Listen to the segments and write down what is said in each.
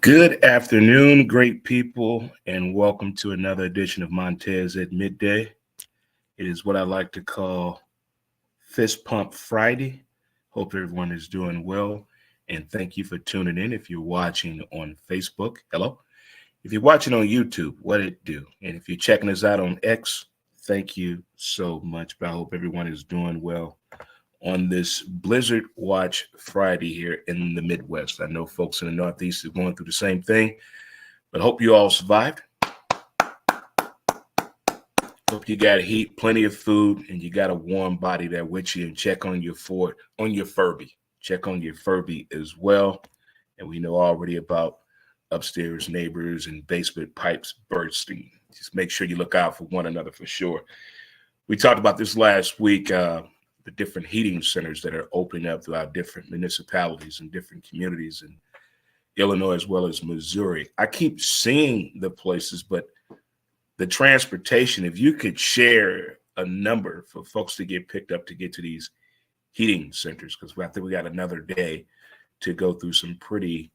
Good afternoon, great people, and welcome to another edition of Montez at Midday. It is what I like to call Fist Pump Friday. Hope everyone is doing well, and thank you for tuning in. If you're watching on Facebook, hello. If you're watching on YouTube, what it do? And if you're checking us out on X, thank you so much. But I hope everyone is doing well on this Blizzard Watch Friday here in the Midwest. I know folks in the Northeast are going through the same thing, but hope you all survived. Hope you got heat, plenty of food, and you got a warm body there with you. And check on your Furby. Check on your Furby as well. And we know already about upstairs neighbors and basement pipes bursting. Just make sure you look out for one another for sure. We talked about this last week. The different heating centers that are opening up throughout different municipalities and different communities in Illinois as well as Missouri. I keep seeing the places, but the transportation, if you could share a number for folks to get picked up to get to these heating centers, because I think we got another day to go through some pretty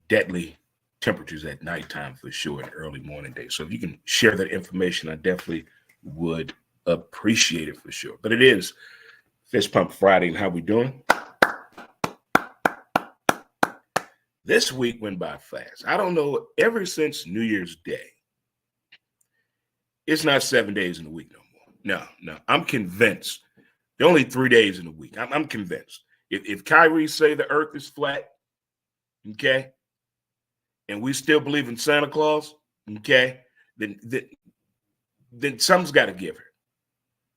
deadly temperatures at nighttime for sure and early morning days. So if you can share that information, I definitely would appreciate it for sure. But it is Fist Pump Friday, and how we doing? This week went by fast. I don't know, ever since New Year's Day, it's not 7 days in a week no more. No. I'm convinced. There are only 3 days in a week. I'm convinced. If Kyrie say the earth is flat, okay, and we still believe in Santa Claus, okay, then something's got to give her.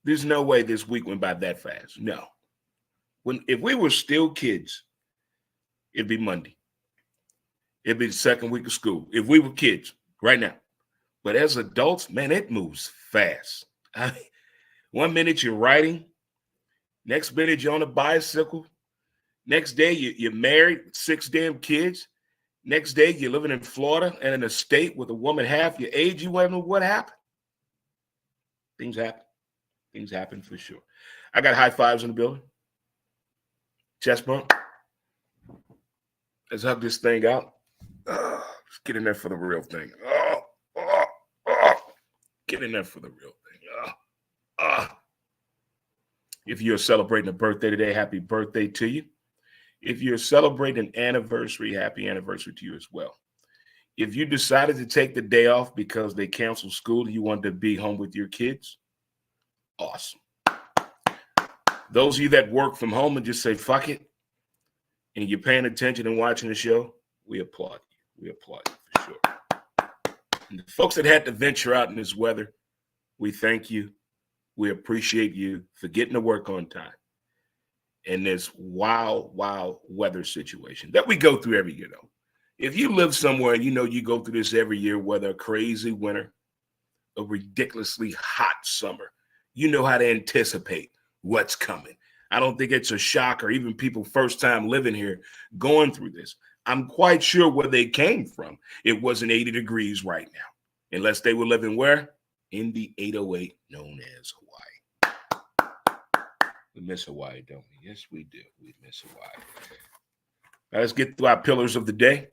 There's no way this week went by that fast. No. If we were still kids, it'd be Monday. It'd be the second week of school. If we were kids right now. But as adults, man, it moves fast. One minute you're writing. Next minute you're on a bicycle. Next day you're married, 6 damn kids. Next day you're living in Florida and in a state with a woman half your age. You want to know what happened? Things happen. Things happen for sure. I got high fives in the building. Chest bump. Let's hug this thing out. Let's get in there for the real thing. Get in there for the real thing. If you're celebrating a birthday today, happy birthday to you. If you're celebrating an anniversary, happy anniversary to you as well. If you decided to take the day off because they canceled school and you wanted to be home with your kids, awesome. Those of you that work from home and just say, fuck it, and you're paying attention and watching the show, we applaud you. We applaud you for sure. And the folks that had to venture out in this weather, we thank you. We appreciate you for getting to work on time in this wild weather situation that we go through every year, though. If you live somewhere and you know you go through this every year, whether a crazy winter, a ridiculously hot summer, you know how to anticipate what's coming. I don't think it's a shock, or even people first time living here going through this. I'm quite sure where they came from. It wasn't 80 degrees right now, unless they were living where? In the 808 known as Hawaii. We miss Hawaii, don't we? Yes, we do. We miss Hawaii. Now let's get through our pillars of the day.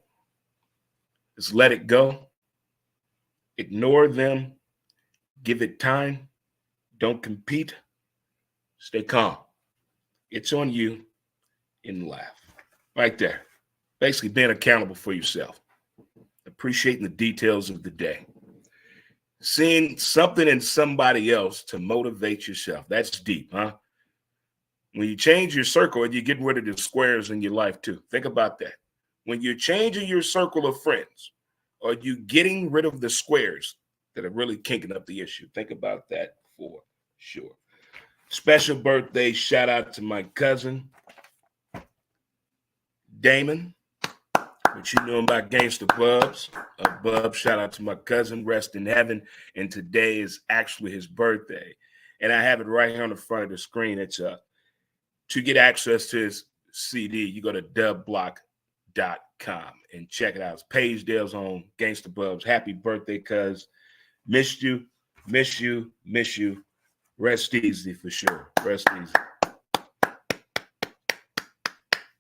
Let's let it go. Ignore them. Give it time. Don't compete. Stay calm. It's on you, and laugh. Right there. Basically being accountable for yourself. Appreciating the details of the day. Seeing something in somebody else to motivate yourself. That's deep, huh? When you change your circle, and you're getting rid of the squares in your life too. Think about that. When you're changing your circle of friends, are you getting rid of the squares that are really kinking up the issue? Think about that for sure. Special birthday shout out to my cousin, Damon, which you know about Gangsta Bubs. Bub, shout out to my cousin, rest in heaven. And today is actually his birthday. And I have it right here on the front of the screen. It's to get access to his CD, you go to dubblock.com and check it out. It's Paige Dale's on Gangsta Bubs. Happy birthday, cuz. Missed you, miss you, miss you. Rest easy for sure. Rest easy.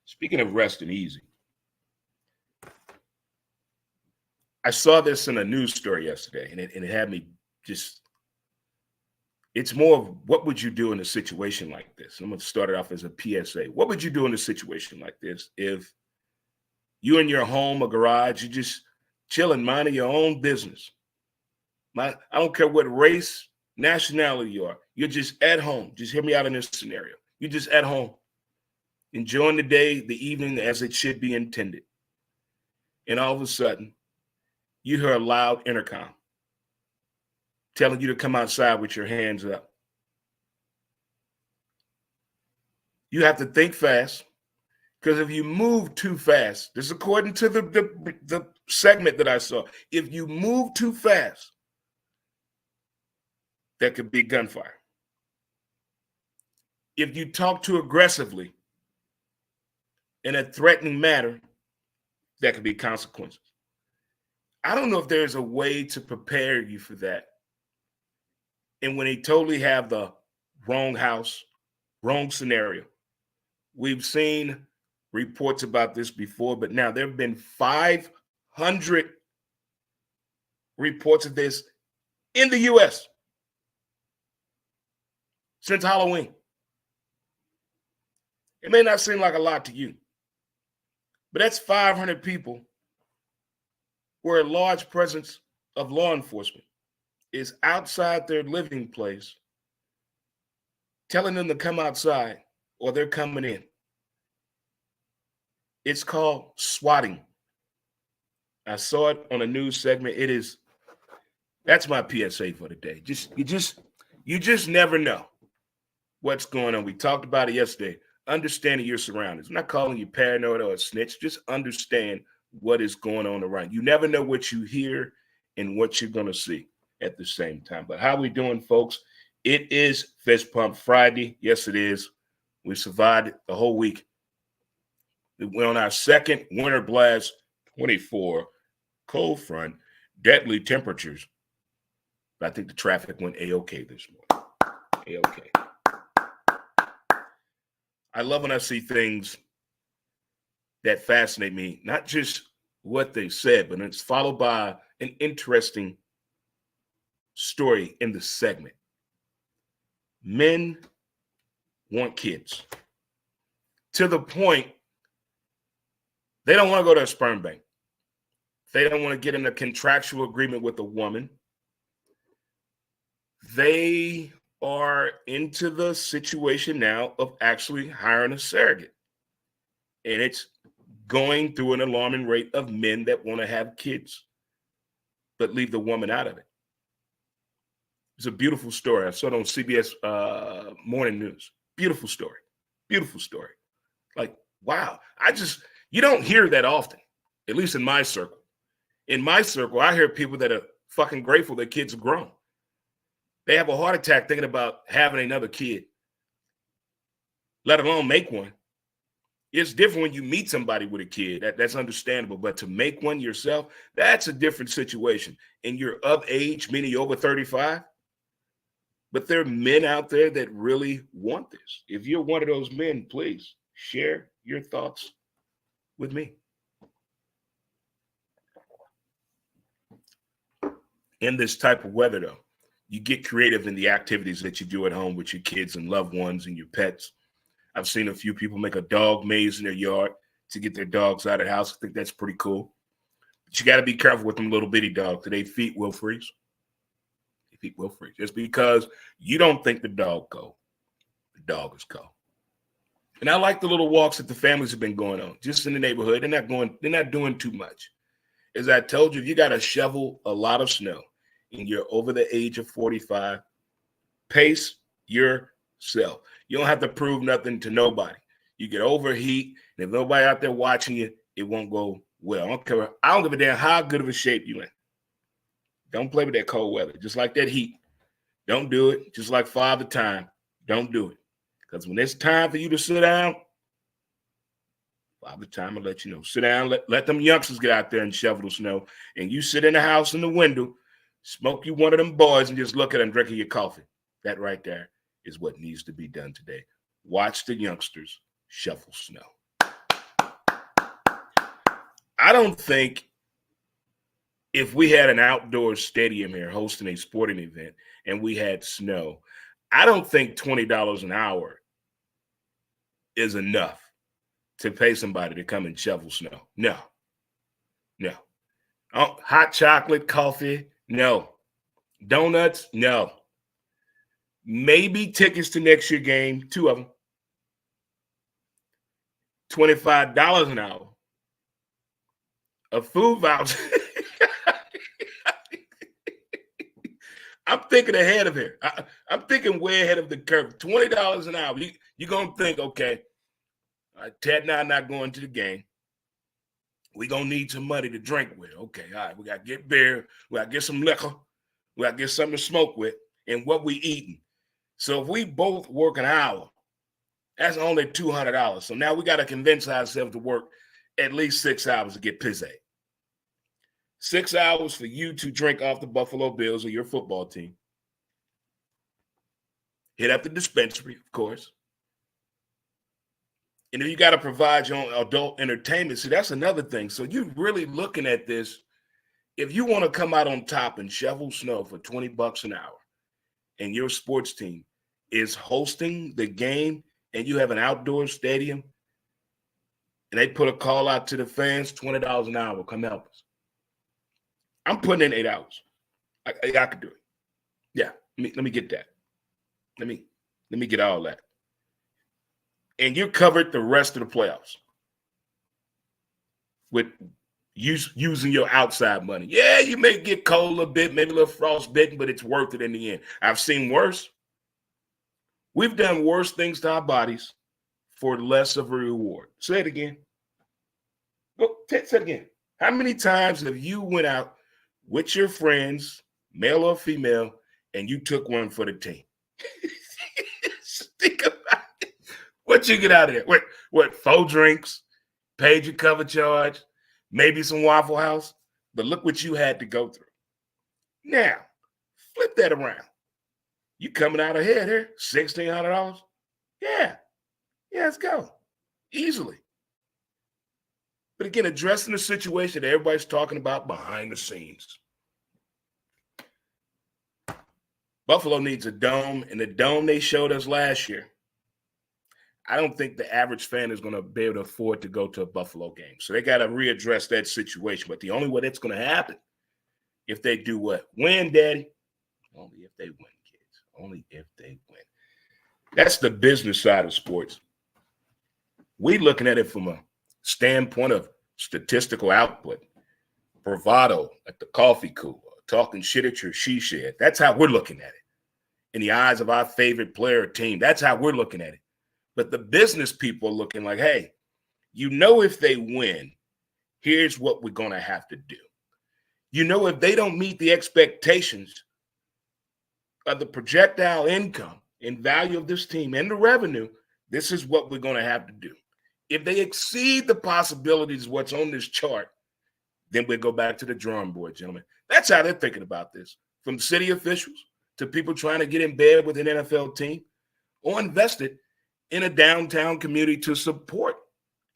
Speaking of resting easy, I saw this in a news story yesterday, and it had me just, it's more of what would you do in a situation like this? I'm going to start it off as a PSA. What would you do in a situation like this if you in your home or garage, you just chilling, minding your own business? I don't care what race, nationality you are. You're just at home. Just hear me out in this scenario. You're just at home, enjoying the day, the evening as it should be intended. And all of a sudden, you hear a loud intercom telling you to come outside with your hands up. You have to think fast, because if you move too fast, this is according to the segment that I saw, if you move too fast, that could be gunfire. If you talk too aggressively in a threatening manner, that could be consequences. I don't know if there's a way to prepare you for that. And when they totally have the wrong house, wrong scenario. We've seen reports about this before, but now there have been 500 reports of this in the U.S. since Halloween. It may not seem like a lot to you, but that's 500 people where a large presence of law enforcement is outside their living place, telling them to come outside or they're coming in. It's called swatting. I saw it on a news segment. That's my PSA for the day. You just never know what's going on. We talked about it yesterday. Understanding your surroundings. I'm not calling you paranoid or a snitch. Just understand what is going on around. You never know what you hear and what you're going to see at the same time. But how we doing, folks? It is Fist Pump Friday. Yes, it is. We survived the whole week. We're on our second winter blast, 24, cold front, deadly temperatures. But I think the traffic went A-OK this morning. A-OK. I love when I see things that fascinate me, not just what they said, but it's followed by an interesting story in the segment. Men want kids to the point they don't want to go to a sperm bank. They don't want to get in a contractual agreement with a woman. They are into the situation now of actually hiring a surrogate. And it's going through an alarming rate of men that want to have kids, but leave the woman out of it. It's a beautiful story. I saw it on CBS Morning News. Beautiful story. Beautiful story. Like, wow. You don't hear that often, at least in my circle. In my circle, I hear people that are fucking grateful their kids are grown. They have a heart attack thinking about having another kid, let alone make one. It's different when you meet somebody with a kid. That's understandable. But to make one yourself, that's a different situation. And you're of age, meaning you're over 35. But there are men out there that really want this. If you're one of those men, please share your thoughts with me. In this type of weather, though, you get creative in the activities that you do at home with your kids and loved ones and your pets. I've seen a few people make a dog maze in their yard to get their dogs out of the house. I think that's pretty cool. But you got to be careful with them little bitty dogs. Their feet will freeze. Their feet will freeze. Just because you don't think the dog go, the dog is go. And I like the little walks that the families have been going on, just in the neighborhood. They're not doing too much. As I told you, if you got to shovel a lot of snow and you're over the age of 45, pace yourself. You don't have to prove nothing to nobody. You get overheat, and if nobody out there watching you, it won't go well. I don't give a damn how good of a shape you in. Don't play with that cold weather. Just like that heat. Don't do it. Just like Father Time. Don't do it. Because when it's time for you to sit down, Father Time will let you know. Sit down, let them youngsters get out there and shovel the snow. And you sit in the house in the window, smoke you one of them boys, and just look at them drinking your coffee. That right there is what needs to be done today. Watch the youngsters shovel snow. I don't think if we had an outdoor stadium here hosting a sporting event and we had snow, I don't think $20 an hour is enough to pay somebody to come and shovel snow. No. Oh, hot chocolate, coffee, no. Donuts, no. Maybe tickets to next year's game, 2 of them. $25 an hour. A food voucher. I'm thinking ahead of here. I'm thinking way ahead of the curve. $20 an hour. You're going to think, okay, Ted and I are not going to the game. We're going to need some money to drink with. Okay, all right, we got to get beer. We got to get some liquor. We got to get something to smoke with. And what we eating. So if we both work an hour, that's only $200. So now we got to convince ourselves to work at least 6 hours to get pissed. 6 hours for you to drink off the Buffalo Bills or your football team. Hit up the dispensary, of course. And if you got to provide your own adult entertainment, see, that's another thing. So you're really looking at this. If you want to come out on top and shovel snow for $20 an hour and your sports team is hosting the game and you have an outdoor stadium and they put a call out to the fans, $20 an hour, come help us. I'm putting in 8 hours. I could do it. Yeah, let me get that. Let me get all that. And you covered the rest of the playoffs with using your outside money. Yeah, you may get cold a bit, maybe a little frostbitten, but it's worth it in the end. I've seen worse. We've done worse things to our bodies for less of a reward. Say it again. Go, say it again. How many times have you went out with your friends, male or female, and you took one for the team? Think about it. What you get out of there? What 4 drinks, paid your cover charge, maybe some Waffle House, but look what you had to go through. Now, flip that around. You coming out ahead here, $1,600? Yeah, let's go. Easily. But again, addressing the situation that everybody's talking about behind the scenes. Buffalo needs a dome, and the dome they showed us last year, I don't think the average fan is going to be able to afford to go to a Buffalo game. So they got to readdress that situation. But the only way that's going to happen, if they do what? Win, Daddy. Only if they win, kids. Only if they win. That's the business side of sports. We're looking at it from a standpoint of statistical output, bravado at the coffee cooler, talking shit at your she shed. That's how we're looking at it. In the eyes of our favorite player or team, that's how we're looking at it. But the business people are looking like, hey, if they win, here's what we're going to have to do. If they don't meet the expectations of the projectile income and value of this team and the revenue, this is what we're going to have to do. If they exceed the possibilities of what's on this chart, then we go back to the drawing board, gentlemen. That's how they're thinking about this. From city officials to people trying to get in bed with an NFL team or invested in a downtown community to support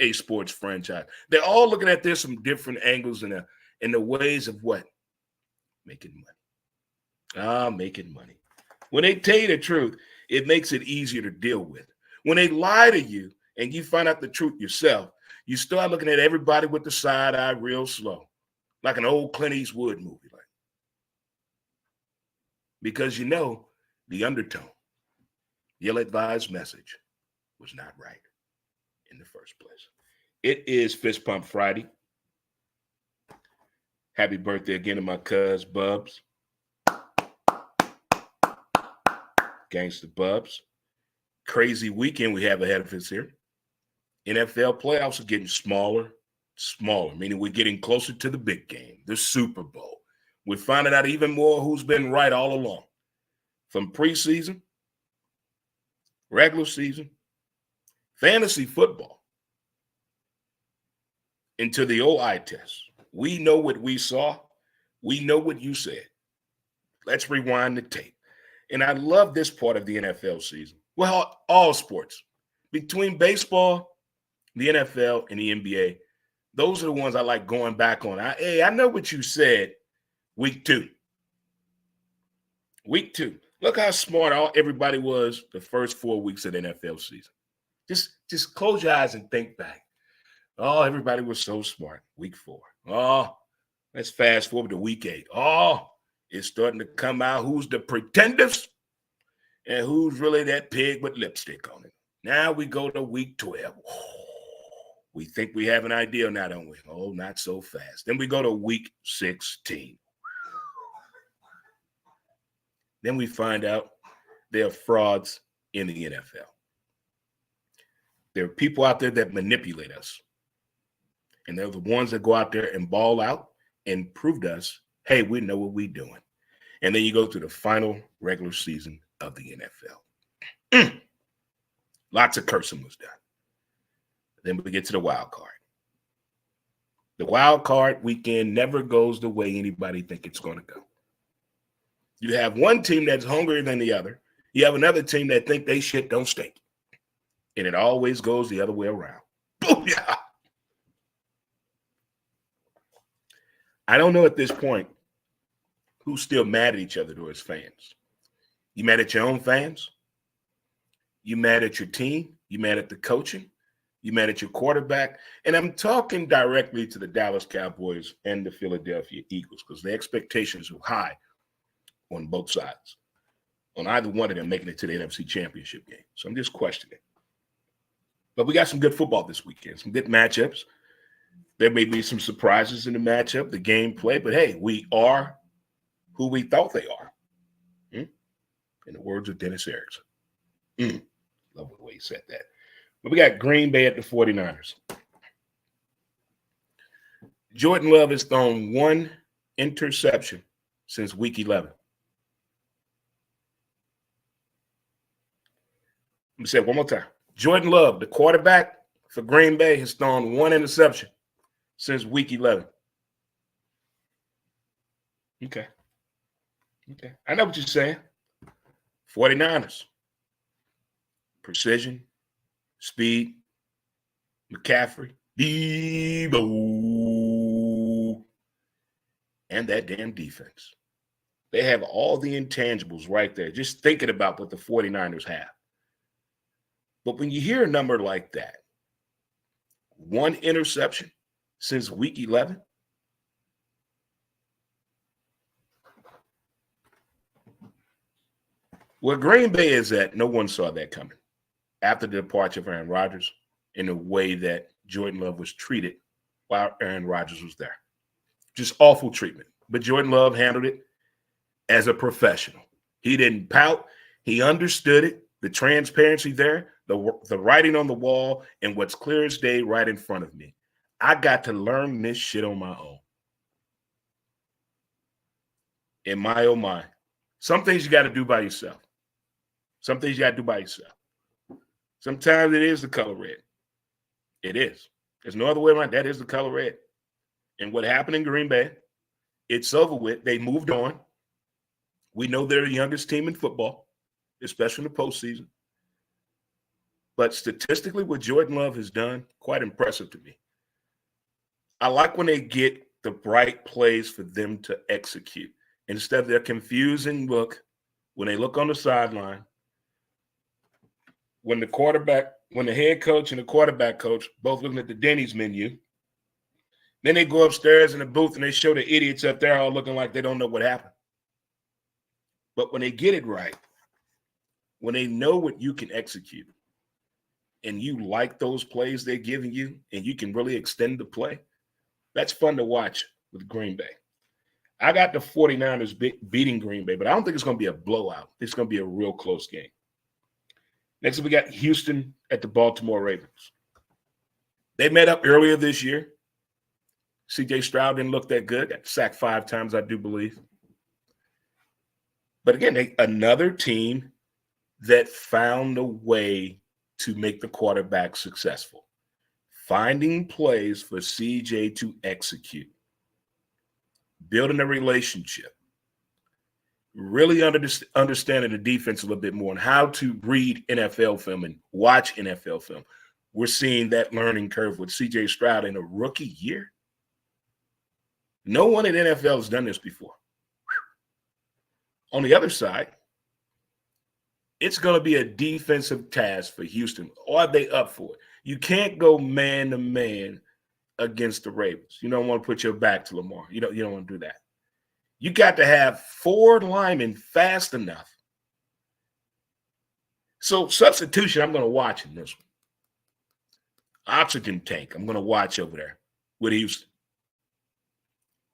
a sports franchise. They're all looking at this from different angles in the ways of what? Making money. Making money. When they tell you the truth, it makes it easier to deal with. When they lie to you and you find out the truth yourself, you start looking at everybody with the side eye real slow, like an old Clint Eastwood movie. Because the undertone, the ill-advised message was not right in the first place. It is Fist Pump Friday. Happy birthday again to my cuz, Bubs. Gangsta Bubs. Crazy weekend we have ahead of us here. NFL playoffs are getting smaller, meaning we're getting closer to the big game, the Super Bowl. We're finding out even more who's been right all along. From preseason, regular season, fantasy football, into the OI test. We know what we saw. We know what you said. Let's rewind the tape. And I love this part of the NFL season. Well, all sports. Between baseball, the NFL, and the NBA, those are the ones I like going back on. I know what you said, Week 2. Week 2. Look how smart everybody was the first 4 weeks of the NFL season. Just close your eyes and think back. Oh, everybody was so smart. Week 4. Oh, let's fast forward to week 8. Oh, it's starting to come out who's the pretenders and who's really that pig with lipstick on it. Now we go to week 12. We think we have an idea now, don't we? Oh, not so fast. Then we go to week 16. Then we find out there are frauds in the NFL. There are people out there that manipulate us. And they're the ones that go out there and ball out and prove to us, hey, we know what we're doing. And then you go to the final regular season of the NFL. Lots of cursing was done. Then we get to the wild card. The wild card weekend never goes the way anybody think it's going to go. You have one team that's hungrier than the other. You have another team that think they shit don't stink. And it always goes the other way around. Booyah! I don't know at this point who's still mad at each other or as fans. You mad at your own fans? You mad at your team? You mad at the coaching? You mad at your quarterback? And I'm talking directly to the Dallas Cowboys and the Philadelphia Eagles because the expectations are high on both sides, on either one of them making it to the NFC Championship game. So I'm just questioning. But we got some good football this weekend, some good matchups. There may be some surprises in the matchup, the gameplay, but hey, we are who we thought they are. In the words of Dennis Erickson. Love the way he said that. But we got Green Bay at the 49ers. Jordan Love has thrown 1 interception since week 11. Let me say it one more time. Jordan Love, the quarterback for Green Bay, has thrown 1 interception since week 11. Okay. I know what you're saying. 49ers. Precision, speed, McCaffrey, Debo, and that damn defense. They have all the intangibles right there, just thinking about what the 49ers have. But when you hear a number like that, 1 interception since week 11, where Green Bay is at, no one saw that coming. After the departure of Aaron Rodgers, in the way that Jordan Love was treated while Aaron Rodgers was there. Just awful treatment. But Jordan Love handled it as a professional. He didn't pout. He understood it, the transparency there, the writing on the wall, and what's clear as day right in front of me. I got to learn this shit on my own. In my oh my. Some things you got to do by yourself. Some things you got to do by yourself. Sometimes it is the color red. It is. There's no other way around. That is the color red. And what happened in Green Bay, it's over with. They moved on. We know they're the youngest team in football, especially in the postseason. But statistically, what Jordan Love has done, quite impressive to me. I like when they get the right plays for them to execute. Instead of their confusing look, when they look on the sideline, when the head coach and the quarterback coach both looking at the Denny's menu, then they go upstairs in the booth and they show the idiots up there all looking like they don't know what happened. But when they get it right, when they know what you can execute, and you like those plays they're giving you, and you can really extend the play, that's fun to watch with Green Bay. I got the 49ers beating Green Bay, but I don't think it's going to be a blowout. It's going to be a real close game. Next, we got Houston at the Baltimore Ravens. They met up earlier this year. C.J. Stroud didn't look that good. Got sacked 5 times, I do believe. But again, another team that found a way to make the quarterback successful. Finding plays for CJ to execute. Building a relationship. Really understanding the defense a little bit more and how to read NFL film and watch NFL film. We're seeing that learning curve with CJ Stroud in a rookie year. No one in NFL has done this before. On the other side, it's going to be a defensive task for Houston. Are they up for it? You can't go man to man against the Ravens. You don't want to put your back to Lamar. You don't want to do that. You got to have 4 linemen fast enough. So substitution, I'm going to watch in this one. Oxygen tank, I'm going to watch over there with Houston.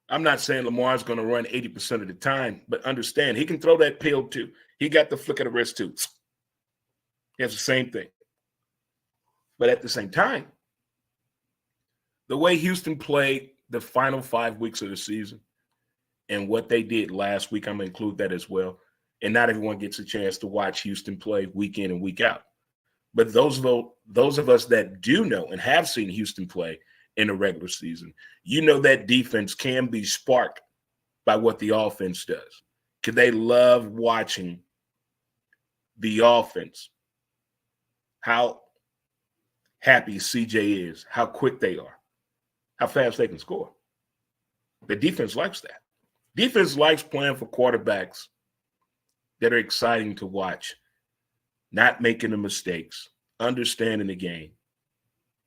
I'm not saying Lamar's going to run 80% of the time, but understand he can throw that pill too. He got the flick of the wrist too. He has the same thing. But at the same time, the way Houston played the final 5 weeks of the season and what they did last week, I'm going to include that as well. And not everyone gets a chance to watch Houston play week in and week out. But those of us that do know and have seen Houston play in the regular season, you know that defense can be sparked by what the offense does. Because they love watching the offense, how happy CJ is, how quick they are, how fast they can score. The defense likes that. Defense likes playing for quarterbacks that are exciting to watch, not making the mistakes, understanding the game,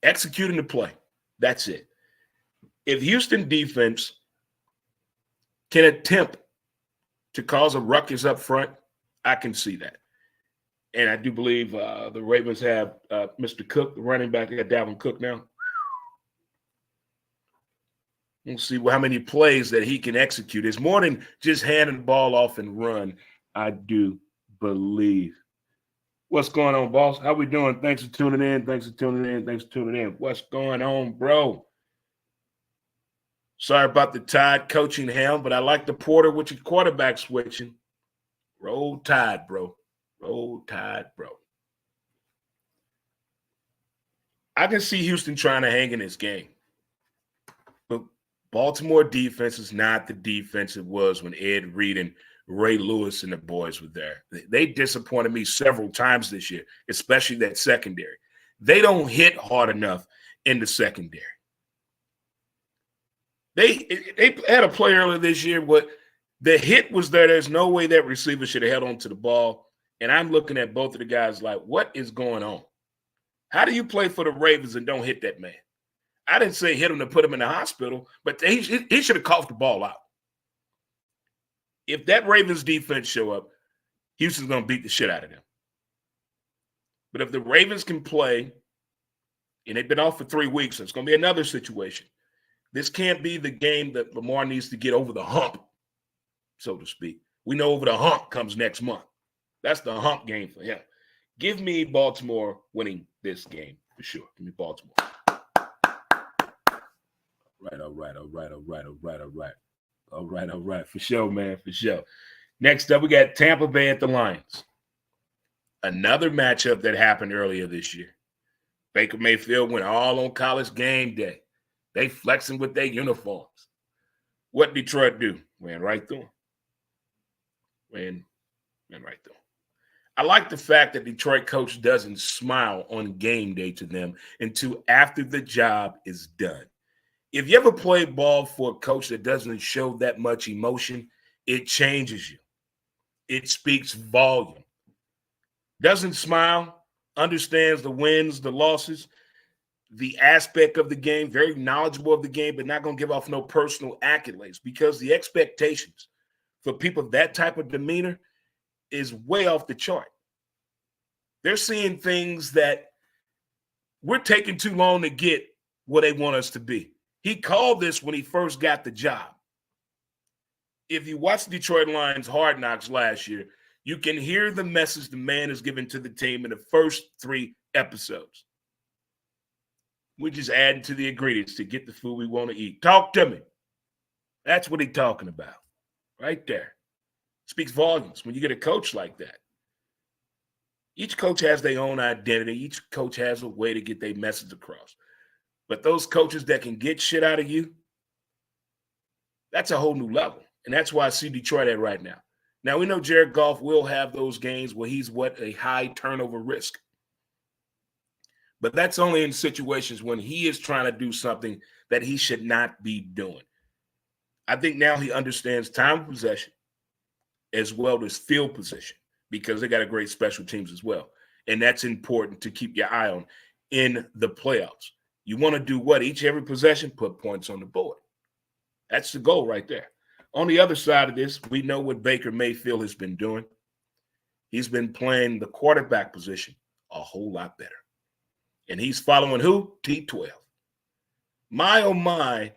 executing the play. That's it. If Houston defense can attempt to cause a ruckus up front, I can see that. And I do believe the Ravens have Mr. Cook, the running back. They got Dalvin Cook now. We'll see how many plays that he can execute. It's more than just handing the ball off and run, I do believe. What's going on, boss? How we doing? Thanks for tuning in. Thanks for tuning in. What's going on, bro? Sorry about the Tide coaching helm, but I like the Porter with your quarterback switching. Roll Tide, bro. Roll Tide, bro. I can see Houston trying to hang in this game. But Baltimore defense is not the defense it was when Ed Reed and Ray Lewis and the boys were there. They disappointed me several times this year, especially that secondary. They don't hit hard enough in the secondary. They had a play earlier this year where the hit was there. There's no way that receiver should have held on to the ball. And I'm looking at both of the guys like, what is going on? How do you play for the Ravens and don't hit that man? I didn't say hit him to put him in the hospital, but he should have coughed the ball out. If that Ravens defense show up, Houston's going to beat the shit out of them. But if the Ravens can play, and they've been off for 3 weeks, so it's going to be another situation. This can't be the game that Lamar needs to get over the hump, so to speak. We know over the hump comes next month. That's the hump game for him. Give me Baltimore winning this game for sure. Give me Baltimore. All right. For sure, man, for sure. Next up, we got Tampa Bay at the Lions. Another matchup that happened earlier this year. Baker Mayfield went all on College game day. They flexing with their uniforms. What Detroit do? Ran right through them. Ran right through them. I like the fact that Detroit coach doesn't smile on game day to them until after the job is done. If you ever play ball for a coach that doesn't show that much emotion, it changes you. It speaks volume. Doesn't smile, understands the wins, the losses, the aspect of the game, very knowledgeable of the game, but not going to give off no personal accolades because the expectations for people of that type of demeanor is way off the chart. They're seeing things that we're taking too long to get where they want us to be. He called this when he first got the job. If you watch the Detroit Lions Hard Knocks last year, you can hear the message the man is giving to the team in the first 3 episodes. We're just adding to the ingredients to get the food we want to eat. Talk to me. That's what he's talking about right there. Speaks volumes when you get a coach like that. Each coach has their own identity. Each coach has a way to get their message across. But those coaches that can get shit out of you, that's a whole new level. And that's why I see Detroit at right now. Now, we know Jared Goff will have those games where he's a high turnover risk. But that's only in situations when he is trying to do something that he should not be doing. I think now he understands time of possession, as well as field position because they got a great special teams as well. And that's important to keep your eye on in the playoffs. You want to do what? Every possession, put points on the board. That's the goal right there. On the other side of this, we know what Baker Mayfield has been doing. He's been playing the quarterback position a whole lot better. And he's following who? T12. My, oh my,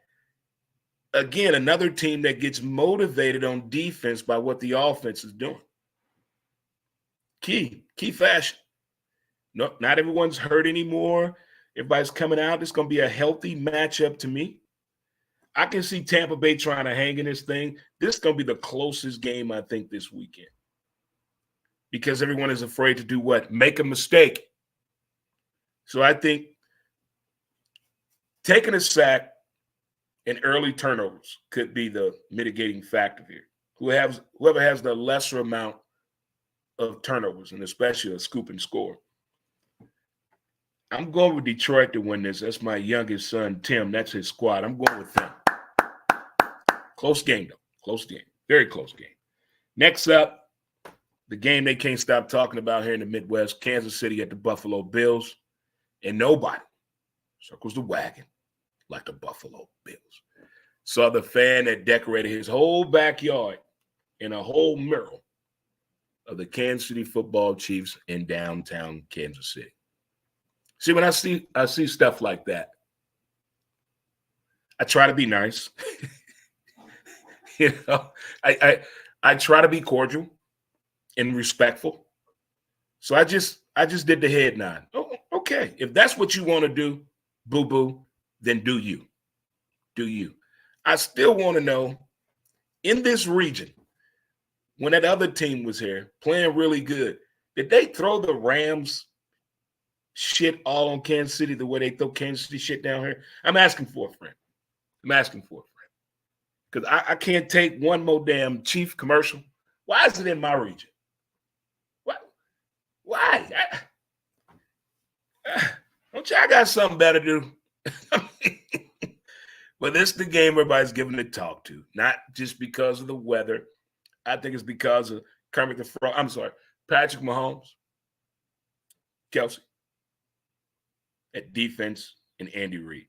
again, another team that gets motivated on defense by what the offense is doing. Key fashion. No, not everyone's hurt anymore. Everybody's coming out. It's going to be a healthy matchup to me. I can see Tampa Bay trying to hang in this thing. This is going to be the closest game, I think, this weekend. Because everyone is afraid to do what? Make a mistake. So I think taking a sack and early turnovers could be the mitigating factor here. Whoever has the lesser amount of turnovers, and especially a scoop and score. I'm going with Detroit to win this. That's my youngest son, Tim. That's his squad. I'm going with them. Close game, though. Close game. Very close game. Next up, the game they can't stop talking about here in the Midwest, Kansas City at the Buffalo Bills. And nobody circles the wagon like the Buffalo Bills. Saw the fan that decorated his whole backyard in a whole mural of the Kansas City Football Chiefs in downtown Kansas City. See, when I see stuff like that, I try to be nice. I try to be cordial and respectful. So I just did the head nod. Oh, okay. If that's what you want to do, boo-boo, then do you. Do you. I still want to know, in this region, when that other team was here playing really good, did they throw the Rams shit all on Kansas City the way they throw Kansas City shit down here? I'm asking for a friend. Because I can't take one more damn Chief commercial. Why is it in my region? What? Why? Don't y'all got something better to do? But this is the game everybody's giving the talk to, not just because of the weather. I think it's because of Patrick Mahomes, Kelsey, at defense, and Andy Reid,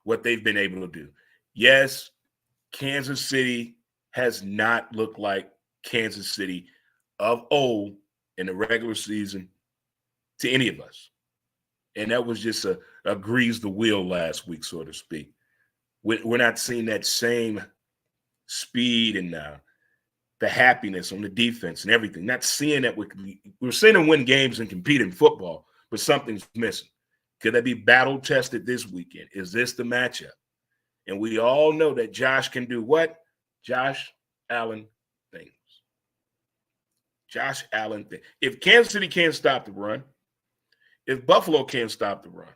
what they've been able to do. Yes, Kansas City has not looked like Kansas City of old in the regular season to any of us. And that was just a grease the wheel last week, so to speak. We're not seeing that same speed and the happiness on the defense and everything. Not seeing that. We're seeing them win games and compete in football, but something's missing. Could they be battle tested this weekend? Is this the matchup? And we all know that Josh can do what? Josh Allen things. Josh Allen things. If Kansas City can't stop the run, if Buffalo can't stop the run,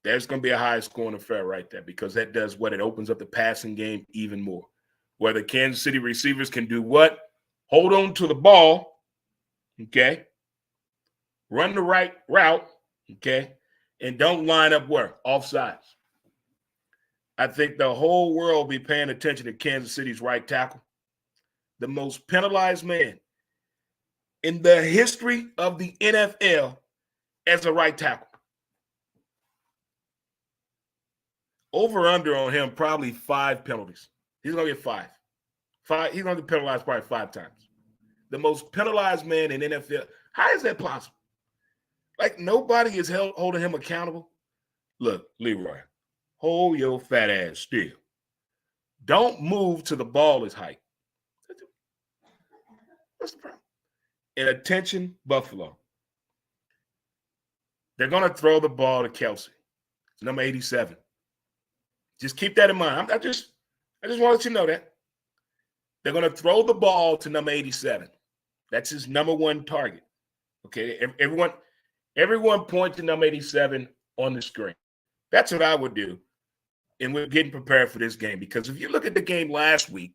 there's going to be a high-scoring affair right there because that does what? It opens up the passing game even more. Where the Kansas City receivers can do what? Hold on to the ball, okay? Run the right route, okay? And don't line up where? Offsides. I think the whole world will be paying attention to Kansas City's right tackle. The most penalized man in the history of the NFL as a right tackle. Over under on him, probably 5 penalties. He's going to get 5. He's going to get penalized probably 5 times. The most penalized man in NFL. How is that possible? Like nobody is holding him accountable. Look, Leroy, hold your fat ass still. Don't move till the ball is hiked. What's the problem? And attention, Buffalo. They're going to throw the ball to Kelsey. It's number 87. Just keep that in mind. I just want to let you know that. They're going to throw the ball to number 87. That's his number one target. Okay, everyone point to number 87 on the screen. That's what I would do. And we're getting prepared for this game because if you look at the game last week,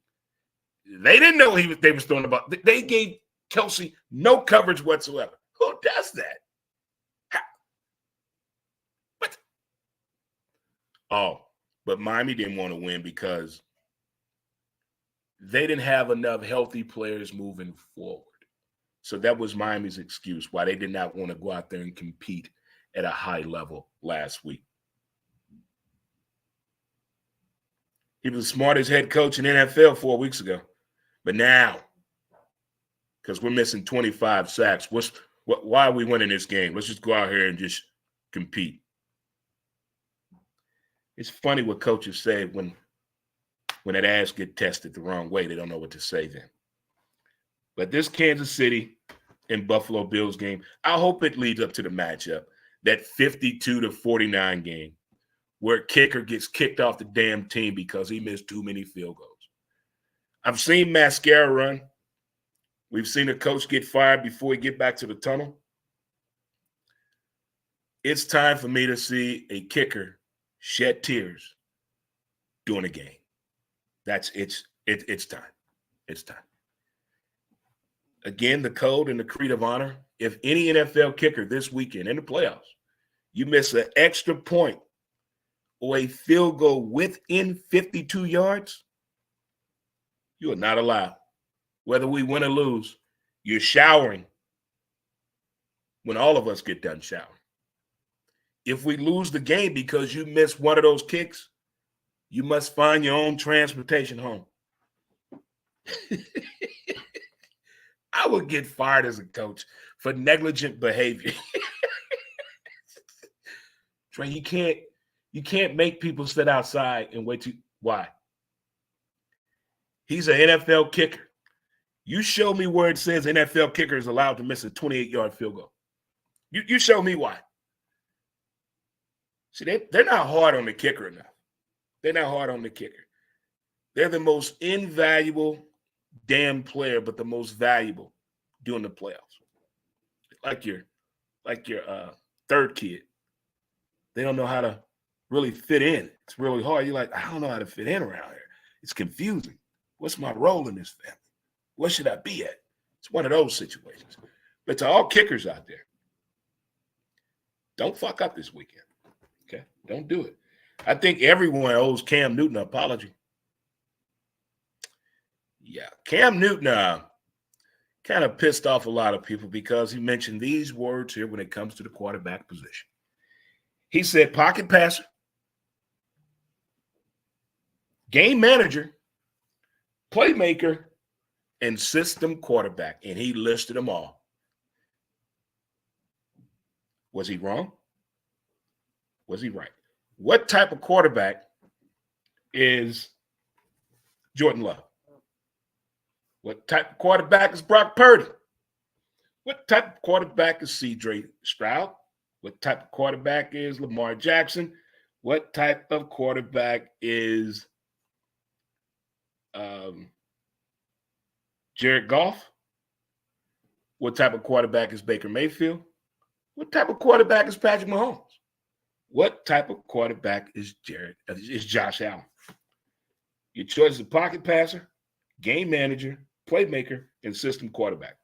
they didn't know they was throwing the ball. They gave Kelsey no coverage whatsoever. Who does that? What? Oh, but Miami didn't want to win because they didn't have enough healthy players moving forward. So that was Miami's excuse why they did not want to go out there and compete at a high level last week. He was the smartest head coach in the NFL 4 weeks ago. But now, because we're missing 25 sacks, why are we winning this game? Let's just go out here and just compete. It's funny what coaches say when that ass get tested the wrong way. They don't know what to say then. But this Kansas City and Buffalo Bills game, I hope it leads up to the matchup, that 52-49 game where a kicker gets kicked off the damn team because he missed too many field goals. I've seen mascara run. We've seen a coach get fired before he get back to the tunnel. It's time for me to see a kicker shed tears during a game. It's time. It's time. Again, the code and the creed of honor. If any NFL kicker this weekend in the playoffs, you miss an extra point or a field goal within 52 yards, you are not allowed. Whether we win or lose, you're showering when all of us get done showering. If we lose the game because you missed one of those kicks, you must find your own transportation home. I would get fired as a coach for negligent behavior. Trey, you can't make people sit outside and wait to why? He's an NFL kicker. You show me where it says NFL kicker is allowed to miss a 28-yard field goal. You show me why. See, they're not hard on the kicker enough. They're not hard on the kicker. They're the most invaluable damn player, but the most valuable during the playoffs. Like your third kid. They don't know how to really fit in. It's really hard. You're like, I don't know how to fit in around here. It's confusing. What's my role in this family? What should I be at? It's one of those situations. But to all kickers out there, don't fuck up this weekend. Okay? Don't do it. I think everyone owes Cam Newton an apology. Yeah, Cam Newton kind of pissed off a lot of people because he mentioned these words here when it comes to the quarterback position. He said pocket passer, game manager, playmaker, and system quarterback, and he listed them all. Was he wrong? Was he right? What type of quarterback is Jordan Love? What type of quarterback is Brock Purdy? What type of quarterback is C.J. Stroud? What type of quarterback is Lamar Jackson? What type of quarterback is Jared Goff? What type of quarterback is Baker Mayfield? What type of quarterback is Patrick Mahomes? What type of quarterback is Josh Allen? Your choice is a pocket passer, game manager, playmaker, and system quarterback.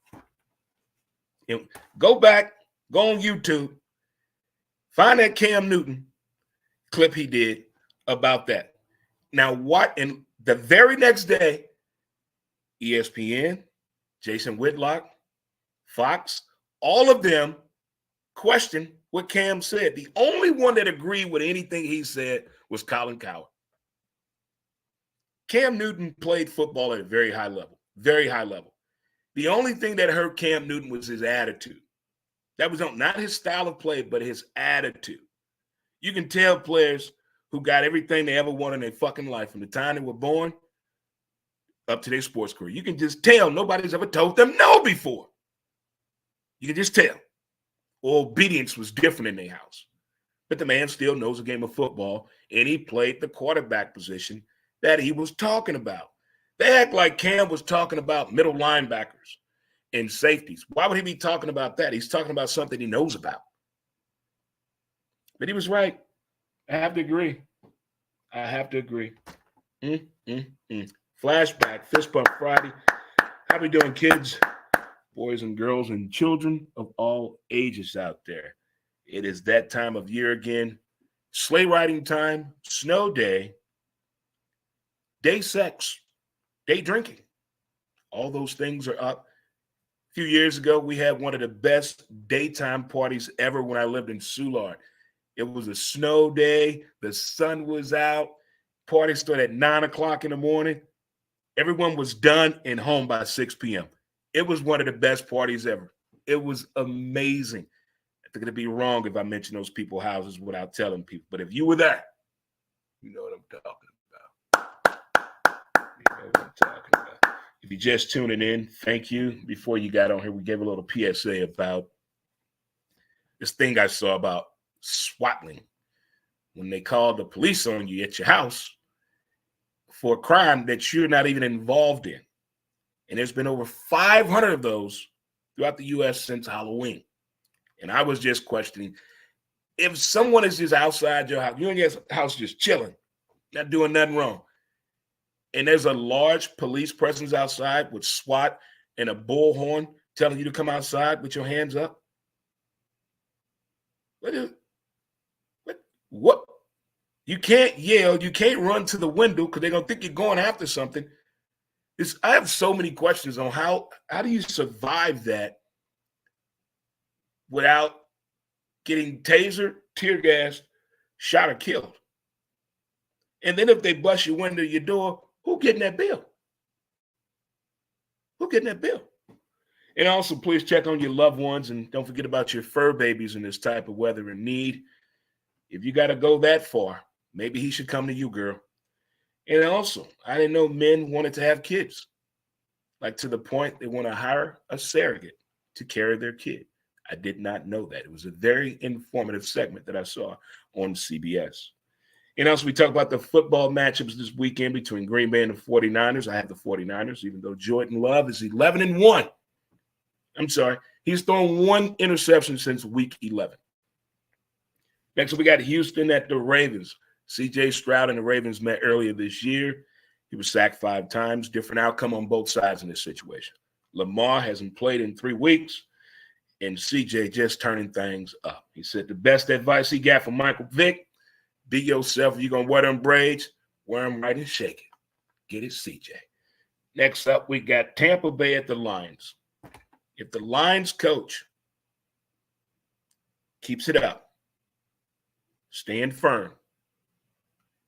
And go back, go on YouTube, find that Cam Newton clip he did about that. Now, what in the very next day, ESPN, Jason Whitlock, Fox, all of them questioned what Cam said. The only one that agreed with anything he said was Colin Cowherd. Cam Newton played football at a very high level, very high level. The only thing that hurt Cam Newton was his attitude. That was not his style of play, but his attitude. You can tell players who got everything they ever wanted in their fucking life from the time they were born up to their sports career. You can just tell nobody's ever told them no before. You can just tell. Obedience was different in their house. But the man still knows the game of football, and he played the quarterback position that he was talking about. They act like Cam was talking about middle linebackers and safeties. Why would he be talking about that? He's talking about something he knows about. But he was right. I have to agree. Flashback, Fist Bump Friday. How we doing, kids, boys and girls, and children of all ages out there? It is that time of year again. Sleigh riding time, snow day, day 6. day drinking. All those things are up. A few years ago, we had one of the best daytime parties ever when I lived in Soulard. It was a snow day. The sun was out. Party started at 9 o'clock in the morning. Everyone was done and home by 6 p.m. It was one of the best parties ever. It was amazing. I think it'd be wrong if I mention those people's houses without telling people. But if you were there, you know what I'm talking about. You know what I'm talking about. If you're just tuning in, thank you. Before you got on here, we gave a little PSA about this thing I saw about swatting. When they call the police on you at your house for a crime that you're not even involved in. And there's been over 500 of those throughout the U.S. since Halloween. And I was just questioning, if someone is just outside your house, you're in your house just chilling, not doing nothing wrong, and there's a large police presence outside with SWAT and a bullhorn telling you to come outside with your hands up, what? You can't yell. You can't run to the window because they're going to think you're going after something. I have so many questions on how do you survive that without getting tasered, tear gassed, shot, or killed? And then if they bust your window, your door, who getting that bill? Who getting that bill? And also, please check on your loved ones and don't forget about your fur babies in this type of weather in need. If you got to go that far, maybe he should come to you, girl. And also, I didn't know men wanted to have kids, like to the point they want to hire a surrogate to carry their kid. I did not know that. It was a very informative segment that I saw on CBS. And also, we talk about the football matchups this weekend between Green Bay and the 49ers. I have the 49ers, even though Jordan Love is 11-1. I'm sorry. He's thrown one interception since week 11. Next, we got Houston at the Ravens. C.J. Stroud and the Ravens met earlier this year. He was sacked 5 times. Different outcome on both sides in this situation. Lamar hasn't played in 3 weeks, and C.J. just turning things up. He said the best advice he got from Michael Vick, be yourself. If you're going to wear them braids, wear them right and shake it. Get it, C.J. Next up, we got Tampa Bay at the Lions. If the Lions coach keeps it up, staying firm,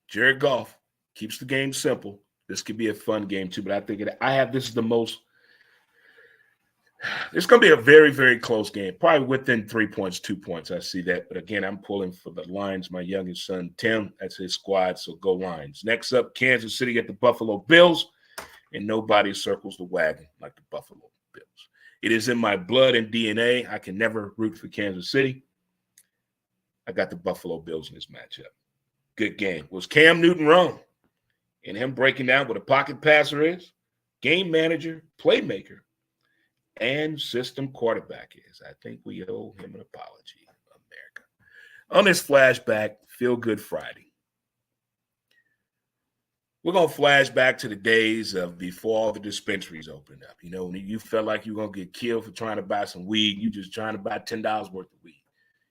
Jared Goff keeps the game simple, this could be a fun game too. But I think this is the most – it's going to be a very, very close game, probably within 3 points, 2 points. I see that. But, again, I'm pulling for the Lions. My youngest son, Tim, that's his squad, so go Lions. Next up, Kansas City at the Buffalo Bills, and nobody circles the wagon like the Buffalo Bills. It is in my blood and DNA. I can never root for Kansas City. I got the Buffalo Bills in this matchup. Good game. Was Cam Newton wrong in him breaking down what a pocket passer is, game manager, playmaker, and system quarterback is? I think we owe him an apology, America. On this flashback, Feel Good Friday, we're going to flash back to the days of before all the dispensaries opened up. You know, when you felt like you were going to get killed for trying to buy some weed, you just trying to buy $10 worth of weed.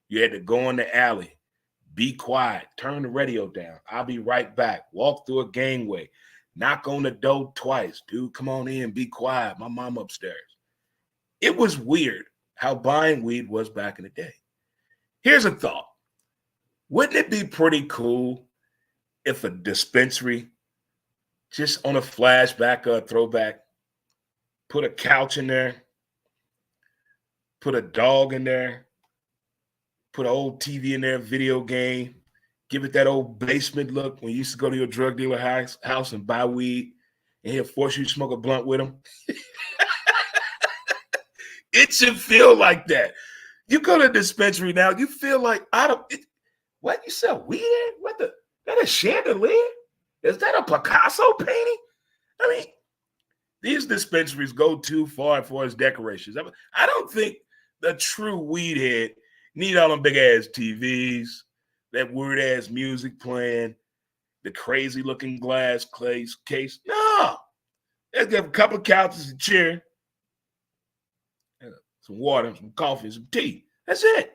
You had to go in the alley, be quiet, turn the radio down. I'll be right back. Walk through a gangway, knock on the door twice. Dude, come on in, be quiet. My mom upstairs. It was weird how buying weed was back in the day. Here's a thought. Wouldn't it be pretty cool if a dispensary, just on a flashback or a throwback, put a couch in there, put a dog in there, put an old TV in there, video game, give it that old basement look when you used to go to your drug dealer house and buy weed, and he'll force you to smoke a blunt with him? It should feel like that. You go to a dispensary now, you feel like, what, you sell weed in? What the, that a chandelier? Is that a Picasso painting? I mean, these dispensaries go too far for its decorations. I don't think the true weed head need all them big-ass TVs, that weird-ass music playing, the crazy-looking glass case. No. Let's get a couple of couches, a chair, some water, some coffee, some tea. That's it.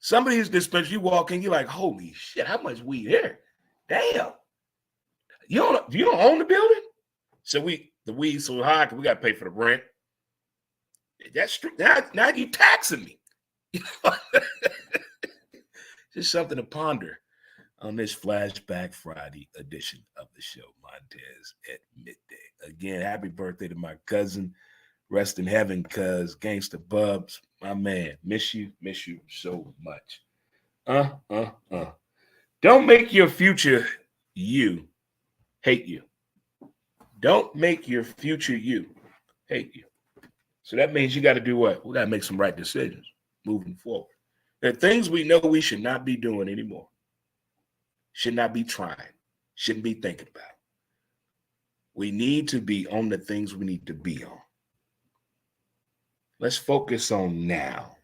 Some of these dispensaries, you walk in, you're like, holy shit, how much weed here? Damn. You don't own the building? So the weed so high because we got to pay for the rent. That's true. Now you taxing me. Just something to ponder on this Flashback Friday edition of the show, Montez at midday. Again, happy birthday to my cousin. Rest in heaven, cuz Gangsta Bubs, my man. Miss you so much. Don't make your future you hate you. Don't make your future you hate you. So that means you got to do what? We got to make some right decisions moving forward. There are things we know we should not be doing anymore. Should not be trying. Shouldn't be thinking about. We need to be on the things we need to be on. Let's focus on now.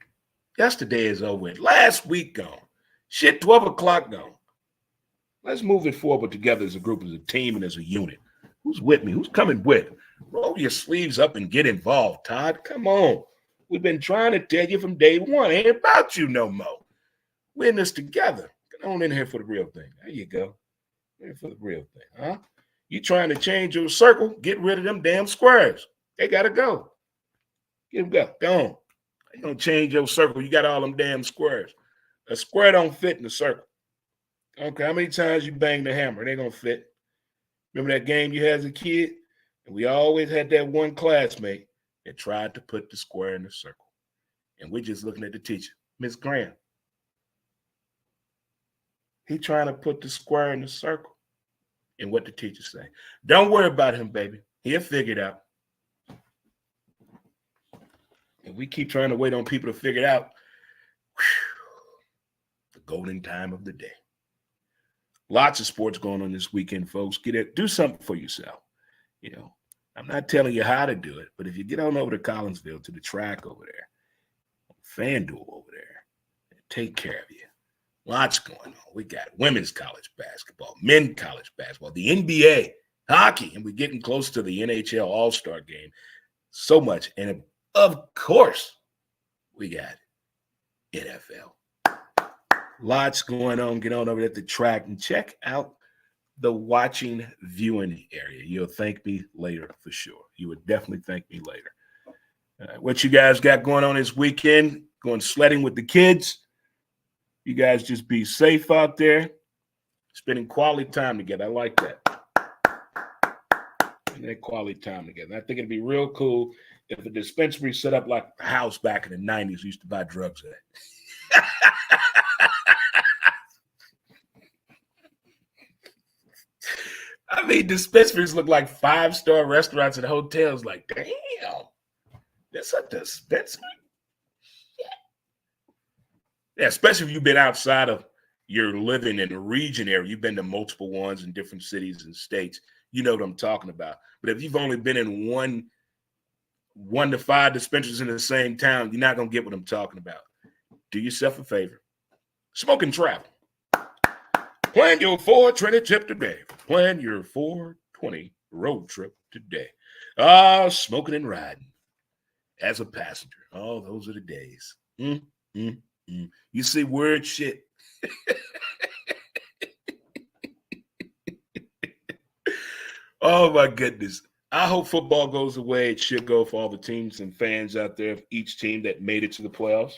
Yesterday is over with. Last week gone. Shit, 12 o'clock gone. Let's move it forward together as a group, as a team, and as a unit. Who's with me? Who's coming with? Roll your sleeves up and get involved, Todd. Come on. We've been trying to tell you from day one. Ain't about you no more. We're in this together. Get on in here for the real thing. There you go. Here for the real thing, huh? You trying to change your circle? Get rid of them damn squares. They got to go. Get them go. Go on. You don't change your circle. You got all them damn squares. A square don't fit in the circle. Okay, how many times you bang the hammer? It ain't going to fit. Remember that game you had as a kid? And we always had that one classmate that tried to put the square in the circle. And we're just looking at the teacher, Miss Graham. He trying to put the square in the circle. And what the teacher say? Don't worry about him, baby. He'll figure it out. And we keep trying to wait on people to figure it out. The golden time of the day. Lots of sports going on this weekend, folks. Get it. Do something for yourself. You know, I'm not telling you how to do it, but if you get on over to Collinsville, to the track over there, FanDuel over there, take care of you. Lots going on. We got women's college basketball, men's college basketball, the NBA, hockey, and we're getting close to the NHL All-Star game. So much. And of course, we got NFL. Lots going on. Get on over at the track and check out the watching viewing area. You'll thank me later for sure. You would definitely thank me later. What you guys got going on this weekend? Going sledding with the kids? You guys just be safe out there. Spending quality time together. I like that. And that quality time together. I think it'd be real cool if a dispensary set up like a house back in the 90s we used to buy drugs at. I mean, dispensaries look like 5-star restaurants and hotels. Like, damn, that's a dispensary? Yeah, especially if you've been outside of your living in the region area. You've been to multiple ones in different cities and states. You know what I'm talking about. But if you've only been in one to 5 dispensaries in the same town, you're not going to get what I'm talking about. Do yourself a favor. Smoke and travel. Plan your 420 trip today. Plan your 420 road trip today. Smoking and riding as a passenger. Oh, those are the days. You see weird shit. Oh, my goodness. I hope football goes away. It should go for all the teams and fans out there, each team that made it to the playoffs.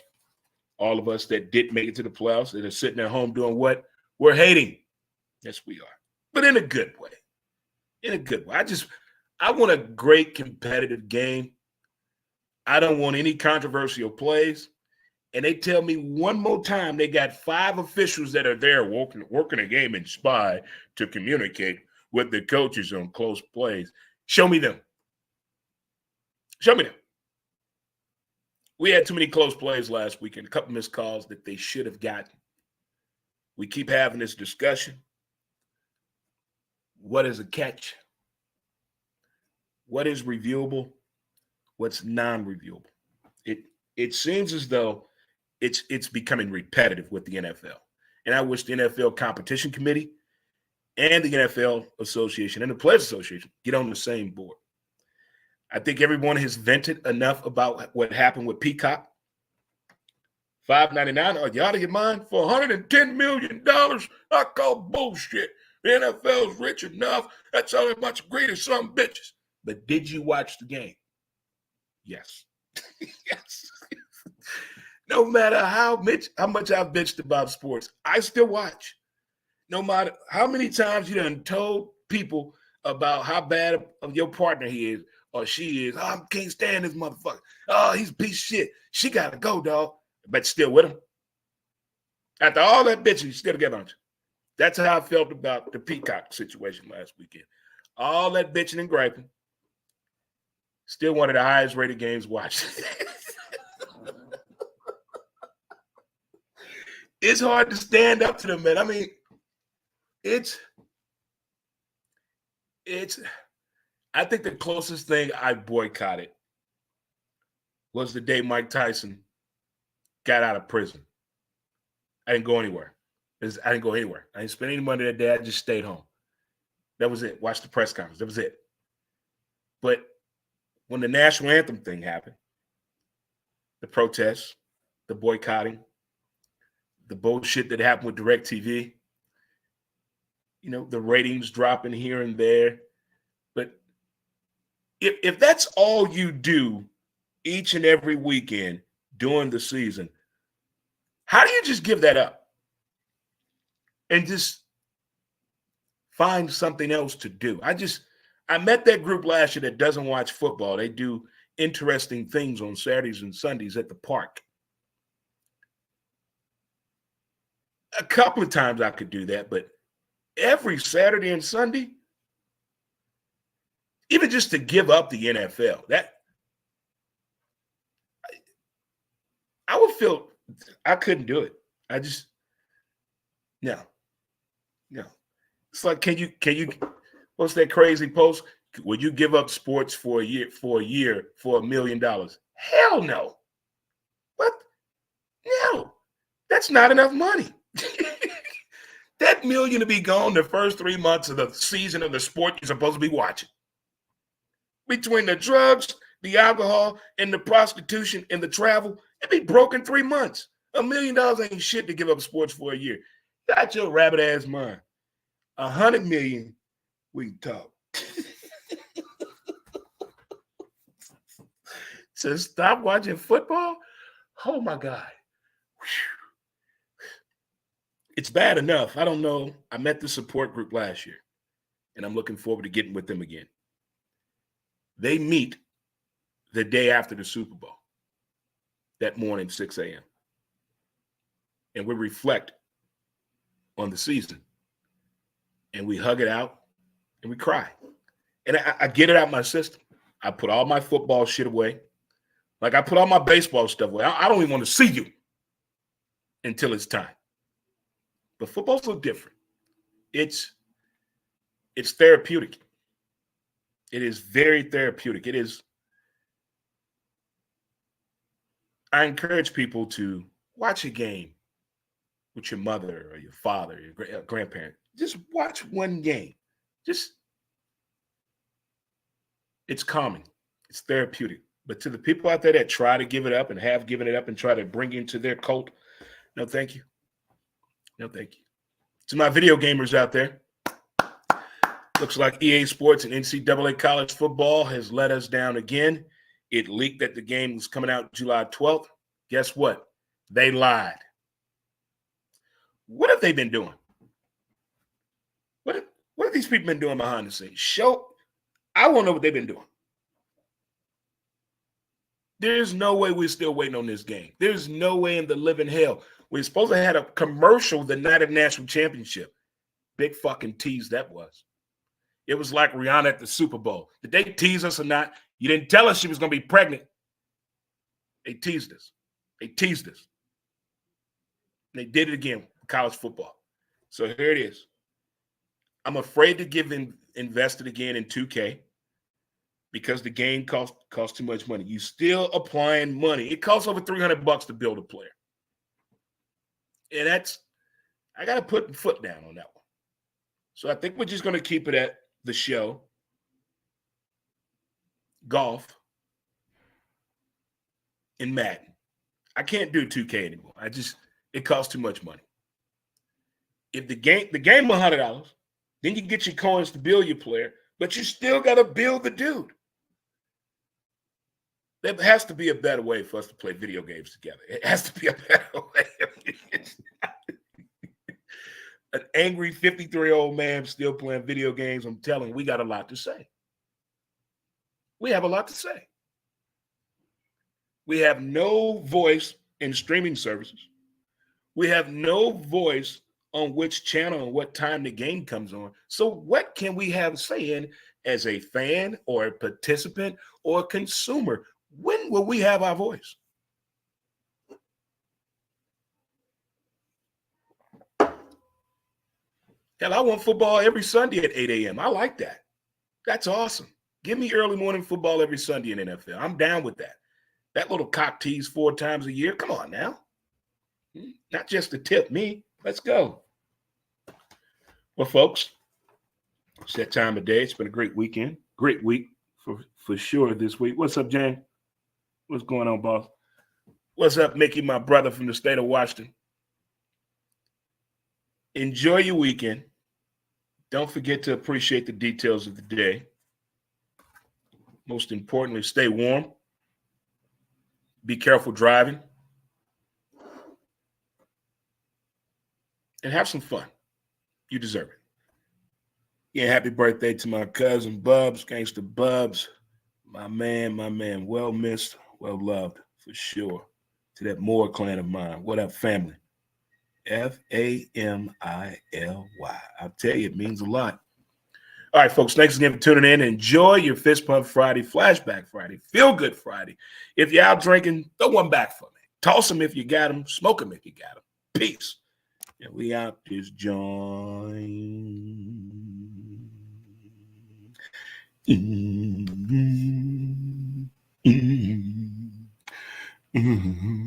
All of us that did make it to the playoffs that are sitting at home doing what? We're hating. Yes, we are. But in a good way. In a good way. I want a great competitive game. I don't want any controversial plays. And they tell me one more time they got 5 officials that are there working a game in spy to communicate with the coaches on close plays. Show me them. Show me them. We had too many close plays last weekend, a couple missed calls that they should have gotten. We keep having this discussion. What is a catch? What is reviewable? What's non-reviewable? It seems as though it's becoming repetitive with the NFL. And I wish the NFL Competition Committee and the NFL Association and the Players Association get on the same board. I think everyone has vented enough about what happened with Peacock. $5.99. Are you out of your mind? For $110 million? I call bullshit. The NFL's rich enough. That's all a bunch of greedy some bitches. But did you watch the game? Yes. Yes. No matter how much I've bitched about sports, I still watch. No matter how many times you done told people about how bad of your partner he is or she is. Oh, I can't stand this motherfucker. Oh, he's a piece of shit. She got to go, dog. But still with him. After all that bitching, you still together, aren't you? That's how I felt about the Peacock situation last weekend. All that bitching and griping. Still one of the highest rated games watched. It's hard to stand up to them, man. I mean, it's I think the closest thing I boycotted was the day Mike Tyson got out of prison. I didn't go anywhere. I didn't go anywhere. I didn't spend any money that day. I just stayed home. That was it. Watched the press conference. That was it. But when the national anthem thing happened, the protests, the boycotting, the bullshit that happened with DirecTV, you know, the ratings dropping here and there. But if that's all you do each and every weekend during the season, how do you just give that up and just find something else to do? I met that group last year that doesn't watch football. They do interesting things on Saturdays and Sundays at the park. A couple of times I could do that, but every Saturday and Sunday, even just to give up the NFL, that I would feel I couldn't do it. No. It's like, can you what's that crazy post? Would you give up sports for a year for $1 million? Hell no. What? No. That's not enough money. That $1 million to be gone the first 3 months of the season of the sport you're supposed to be watching. Between the drugs, the alcohol, and the prostitution and the travel, it'd be broke in 3 months. $1 million ain't shit to give up sports for a year. Got your rabbit ass mind. $100 million, we can talk. So stop watching football? Oh my God. Whew. It's bad enough. I don't know. I met the support group last year, and I'm looking forward to getting with them again. They meet the day after the Super Bowl, that morning, 6 a.m. And we reflect on the season, and we hug it out, and we cry. And I get it out my system. I put all my football shit away. Like I put all my baseball stuff away. I don't even want to see you until it's time. But football's a little different. It's therapeutic. It is very therapeutic. It is. I encourage people to watch a game with your mother or your father, your grandparent. Just watch one game. It's calming. It's therapeutic. But to the people out there that try to give it up and have given it up and try to bring it into their cult, no, thank you. No, thank you. To my video gamers out there, looks like EA Sports and NCAA college football has let us down again. It leaked that the game was coming out July 12th. Guess what? They lied. What have they been doing? What have these people been doing behind the scenes? I want to know what they've been doing. There's no way we're still waiting on this game. There's no way in the living hell. We're supposed to have a commercial the night of the national championship. Big fucking tease that was. It was like Rihanna at the Super Bowl. Did they tease us or not? You didn't tell us she was going to be pregnant. They teased us. And they did it again with college football. So here it is. I'm afraid to give invested again in 2K because the game costs too much money. You still applying money. It costs over $300 to build a player. And I got to put the foot down on that one. So I think we're just going to keep it at the show, golf, and Madden. I can't do 2K anymore. It costs too much money. If the game $100, Then you get your coins to build your player, but you still got to build the dude. There has to be a better way for us to play video games together. It has to be a better way. An angry 53-year-old man still playing video games. I'm telling you, we got a lot to say. We have a lot to say. We have no voice in streaming services. We have no voice on which channel and what time the game comes on. So what can we have say in as a fan or a participant or a consumer? When will we have our voice? Hell, I want football every Sunday at 8 a.m. I like that. That's awesome. Give me early morning football every Sunday in NFL. I'm down with that. That little cock tease 4 times a year. Come on now. Not just to tip me. Let's go. Well, folks, it's that time of day. It's been a great weekend. Great week for sure this week. What's up, Jane? What's going on, boss? What's up, Mickey, my brother from the state of Washington? Enjoy your weekend. Don't forget to appreciate the details of the day. Most importantly, stay warm. Be careful driving. And have some fun. You deserve it. Yeah, happy birthday to my cousin Bubs, Gangster Bubs. My man. Well missed, well loved, for sure. To that Moore clan of mine. What up, family? Family. I'll tell you, it means a lot. All right, folks, thanks again for tuning in. Enjoy your Fist Pump Friday, Flashback Friday, Feel Good Friday. If you're out drinking, throw one back for me. Toss them if you got them. Smoke them if you got them. Peace. And we out this joint. Mm-hmm. Mm-hmm. Mm-hmm.